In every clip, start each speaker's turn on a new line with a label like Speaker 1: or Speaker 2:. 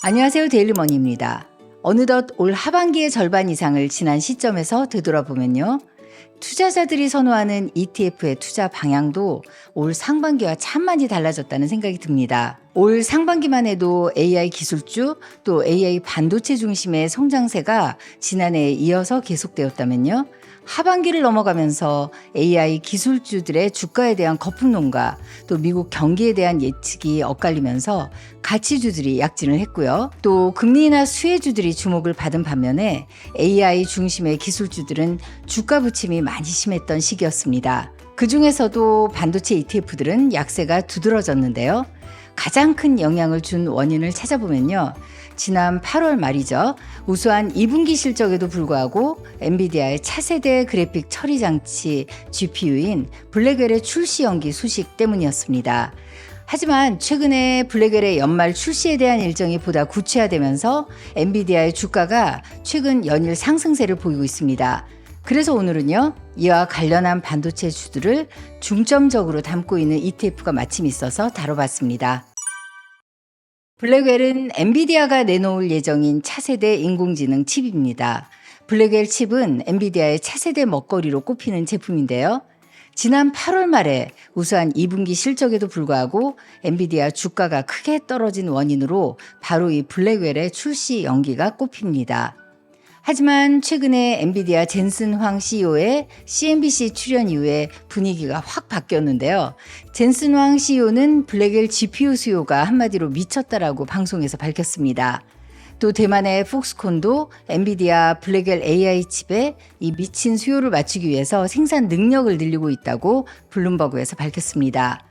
Speaker 1: 안녕하세요. 데일리머니입니다. 어느덧 올 하반기의 절반 이상을 지난 시점에서 되돌아보면요. 투자자들이 선호하는 ETF의 투자 방향도 올 상반기와 참 많이 달라졌다는 생각이 듭니다. 올 상반기만 해도 AI 기술주 또 AI 반도체 중심의 성장세가 지난해에 이어서 계속되었다면요. 하반기를 넘어가면서 AI 기술주들의 주가에 대한 거품론과 또 미국 경기에 대한 예측이 엇갈리면서 가치주들이 약진을 했고요. 또 금리나 수혜주들이 주목을 받은 반면에 AI 중심의 기술주들은 주가 부침이 많이 심했던 시기였습니다. 그 중에서도 반도체 ETF들은 약세가 두드러졌는데요. 가장 큰 영향을 준 원인을 찾아보면요. 지난 8월 말이죠. 우수한 2분기 실적에도 불구하고 엔비디아의 차세대 그래픽 처리 장치 GPU인 블랙웰의 출시 연기 소식 때문이었습니다. 하지만 최근에 블랙웰의 연말 출시에 대한 일정이 보다 구체화되면서 엔비디아의 주가가 최근 연일 상승세를 보이고 있습니다. 그래서 오늘은요, 이와 관련한 반도체 주들을 중점적으로 담고 있는 ETF가 마침 있어서 다뤄봤습니다. 블랙웰은 엔비디아가 내놓을 예정인 차세대 인공지능 칩입니다. 블랙웰 칩은 엔비디아의 차세대 먹거리로 꼽히는 제품인데요. 지난 8월 말에 우수한 2분기 실적에도 불구하고 엔비디아 주가가 크게 떨어진 원인으로 바로 이 블랙웰의 출시 연기가 꼽힙니다. 하지만 최근에 엔비디아 젠슨 황 CEO의 CNBC 출연 이후에 분위기가 확 바뀌었는데요. 젠슨 황 CEO는 블랙웰 GPU 수요가 한마디로 미쳤다라고 방송에서 밝혔습니다. 또 대만의 폭스콘도 엔비디아 블랙웰 AI 칩에 이 미친 수요를 맞추기 위해서 생산 능력을 늘리고 있다고 블룸버그에서 밝혔습니다.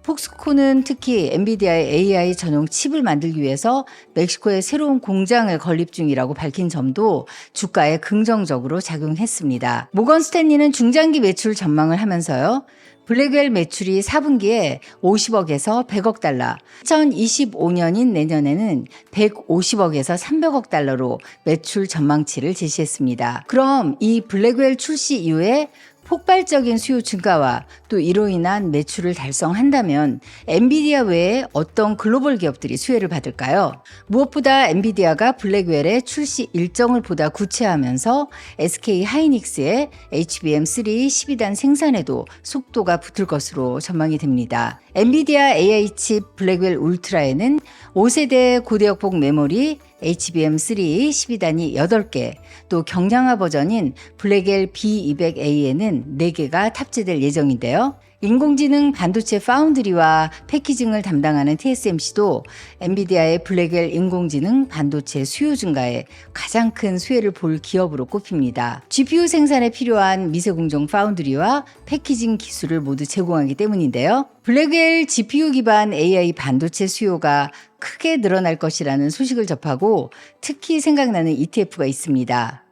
Speaker 1: 폭스콘은 특히 엔비디아의 AI 전용 칩을 만들기 위해서 멕시코에 새로운 공장을 건립 중이라고 밝힌 점도 주가에 긍정적으로 작용했습니다. 모건 스탠리는 중장기 매출 전망을 하면서요. 블랙웰 매출이 4분기에 50억에서 100억 달러, 2025년인 내년에는 150억에서 300억 달러로 매출 전망치를 제시했습니다. 그럼 이 블랙웰 출시 이후에 폭발적인 수요 증가와 또 이로 인한 매출을 달성한다면 엔비디아 외에 어떤 글로벌 기업들이 수혜를 받을까요? 무엇보다 엔비디아가 블랙웰의 출시 일정을 보다 구체화하면서 SK 하이닉스의 HBM3 12단 생산에도 속도가 붙을 것으로 전망이 됩니다. 엔비디아 AI 칩 블랙웰 울트라에는 5세대 고대역폭 메모리 HBM3 12단이 8개, 또 경량화 버전인 블랙웰 B200A에는 4개가 탑재될 예정인데요. 인공지능 반도체 파운드리와 패키징을 담당하는 TSMC도 엔비디아의 블랙웰 인공지능 반도체 수요 증가에 가장 큰 수혜를 볼 기업으로 꼽힙니다. GPU 생산에 필요한 미세공정 파운드리와 패키징 기술을 모두 제공하기 때문인데요. 블랙웰 GPU 기반 AI 반도체 수요가 크게 늘어날 것이라는 소식을 접하고 특히 생각나는 ETF가 있습니다.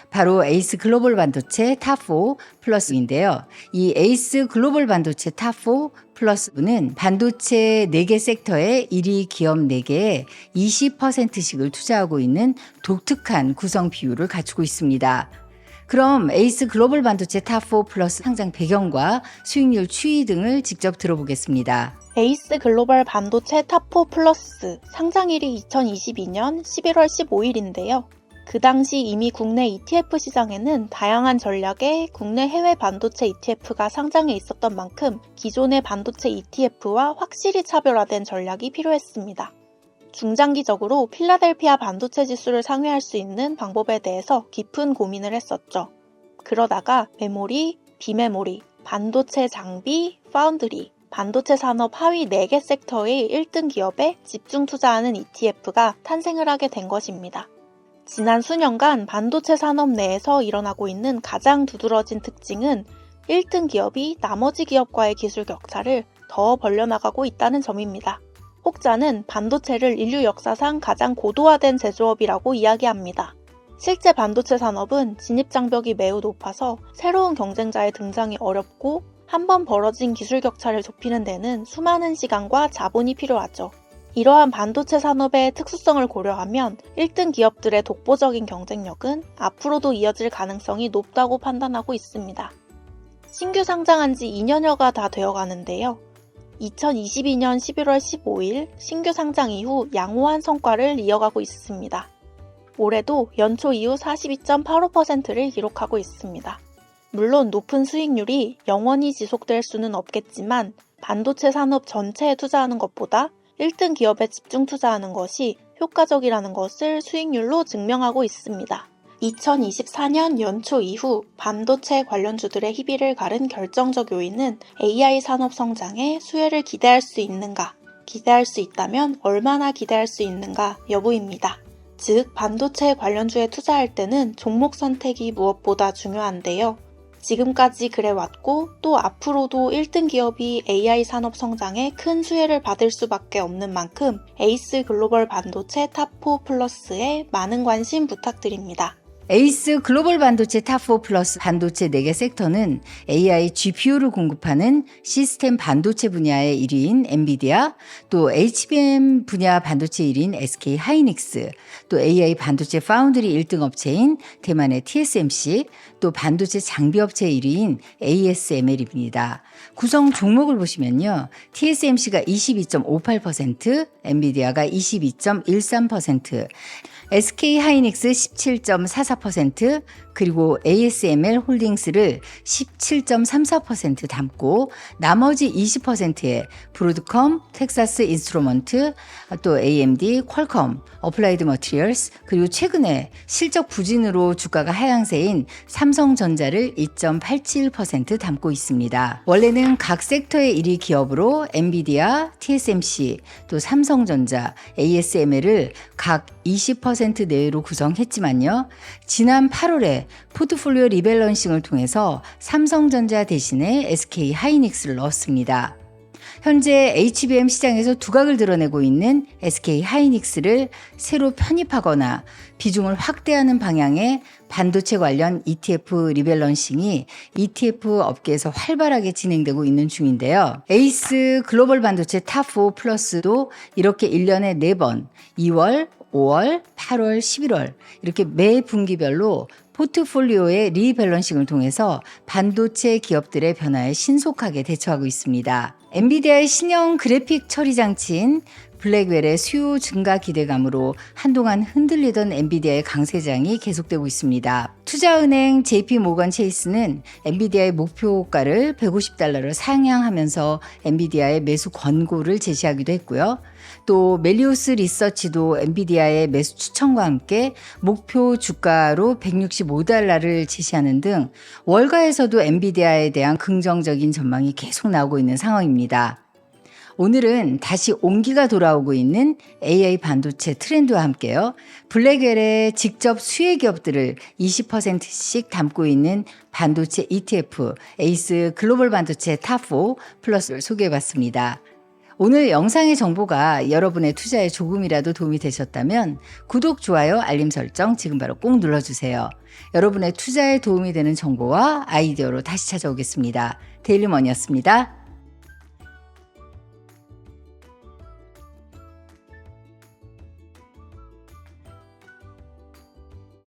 Speaker 1: 바로 에이스 글로벌 반도체 탑4 플러스인데요. 이 에이스 글로벌 반도체 탑4 플러스는 반도체 4개 섹터의 1위 기업 4개에 20%씩을 투자하고 있는 독특한 구성 비율을 갖추고 있습니다. 그럼 에이스 글로벌 반도체 탑4 플러스 상장 배경과 수익률 추이 등을 직접 들어보겠습니다.
Speaker 2: 에이스 글로벌 반도체 탑4 플러스 상장일이 2022년 11월 15일인데요. 그 당시 이미 국내 ETF 시장에는 다양한 전략의 국내 해외 반도체 ETF가 상장해 있었던 만큼 기존의 반도체 ETF와 확실히 차별화된 전략이 필요했습니다. 중장기적으로 필라델피아 반도체 지수를 상회할 수 있는 방법에 대해서 깊은 고민을 했었죠. 그러다가 메모리, 비메모리, 반도체 장비, 파운드리, 반도체 산업 하위 4개 섹터의 1등 기업에 집중 투자하는 ETF가 탄생을 하게 된 것입니다. 지난 수년간 반도체 산업 내에서 일어나고 있는 가장 두드러진 특징은 1등 기업이 나머지 기업과의 기술 격차를 더 벌려나가고 있다는 점입니다. 혹자는 반도체를 인류 역사상 가장 고도화된 제조업이라고 이야기합니다. 실제 반도체 산업은 진입장벽이 매우 높아서 새로운 경쟁자의 등장이 어렵고 한번 벌어진 기술 격차를 좁히는 데는 수많은 시간과 자본이 필요하죠. 이러한 반도체 산업의 특수성을 고려하면 1등 기업들의 독보적인 경쟁력은 앞으로도 이어질 가능성이 높다고 판단하고 있습니다. 신규 상장한 지 2년여가 다 되어 가는데요. 2022년 11월 15일 신규 상장 이후 양호한 성과를 이어가고 있습니다. 올해도 연초 이후 42.85%를 기록하고 있습니다. 물론 높은 수익률이 영원히 지속될 수는 없겠지만 반도체 산업 전체에 투자하는 것보다 1등 기업에 집중 투자하는 것이 효과적이라는 것을 수익률로 증명하고 있습니다. 2024년 연초 이후 반도체 관련주들의 희비를 가른 결정적 요인은 AI 산업 성장에 수혜를 기대할 수 있는가, 기대할 수 있다면 얼마나 기대할 수 있는가 여부입니다. 즉, 반도체 관련주에 투자할 때는 종목 선택이 무엇보다 중요한데요. 지금까지 그래왔고 또 앞으로도 1등 기업이 AI 산업 성장에 큰 수혜를 받을 수밖에 없는 만큼 에이스 글로벌 반도체 탑4 플러스에 많은 관심 부탁드립니다.
Speaker 1: 에이스 글로벌 반도체 탑4 플러스 반도체 4개 섹터는 AI GPU를 공급하는 시스템 반도체 분야의 1위인 엔비디아, 또 HBM 분야 반도체 1위인 SK 하이닉스, 또 AI 반도체 파운드리 1등 업체인 대만의 TSMC, 또 반도체 장비 업체 1위인 ASML입니다. 구성 종목을 보시면요. TSMC가 22.58%, 엔비디아가 22.13%, SK 하이닉스 17.44%, 그리고 ASML 홀딩스를 17.34% 담고 나머지 20%에 브로드컴, 텍사스 인스트루먼트, 또 AMD, 퀄컴, 어플라이드 머티리얼스, 그리고 최근에 실적 부진으로 주가가 하향세인 삼성전자를 2.87% 담고 있습니다. 원래는 각 섹터의 1위 기업으로 엔비디아, TSMC, 또 삼성전자, ASML을 각 20% 내외로 구성했지만요. 지난 8월에 포트폴리오 리밸런싱을 통해서 삼성전자 대신에 SK 하이닉스를 넣었습니다. 현재 HBM 시장에서 두각을 드러내고 있는 SK 하이닉스를 새로 편입하거나 비중을 확대하는 방향의 반도체 관련 ETF 리밸런싱이 ETF 업계에서 활발하게 진행되고 있는 중인데요. 에이스 글로벌 반도체 탑4 플러스도 이렇게 1년에 4번, 2월, 5월, 8월, 11월 이렇게 매 분기별로 포트폴리오의 리밸런싱을 통해서 반도체 기업들의 변화에 신속하게 대처하고 있습니다. 엔비디아의 신형 그래픽 처리 장치인 블랙웰의 수요 증가 기대감으로 한동안 흔들리던 엔비디아의 강세장이 계속되고 있습니다. 투자은행 JP모건 체이스는 엔비디아의 목표가를 $150로 상향하면서 엔비디아의 매수 권고를 제시하기도 했고요. 또 멜리우스 리서치도 엔비디아의 매수 추천과 함께 목표 주가로 $165를 제시하는 등 월가에서도 엔비디아에 대한 긍정적인 전망이 계속 나오고 있는 상황입니다. 오늘은 다시 온기가 돌아오고 있는 AI 반도체 트렌드와 함께요. 블랙웰의 직접 수혜 기업들을 20%씩 담고 있는 반도체 ETF 에이스 글로벌 반도체 탑4 플러스를 소개해봤습니다. 오늘 영상의 정보가 여러분의 투자에 조금이라도 도움이 되셨다면 구독, 좋아요, 알림 설정 지금 바로 꼭 눌러주세요. 여러분의 투자에 도움이 되는 정보와 아이디어로 다시 찾아오겠습니다. 데일리머니였습니다.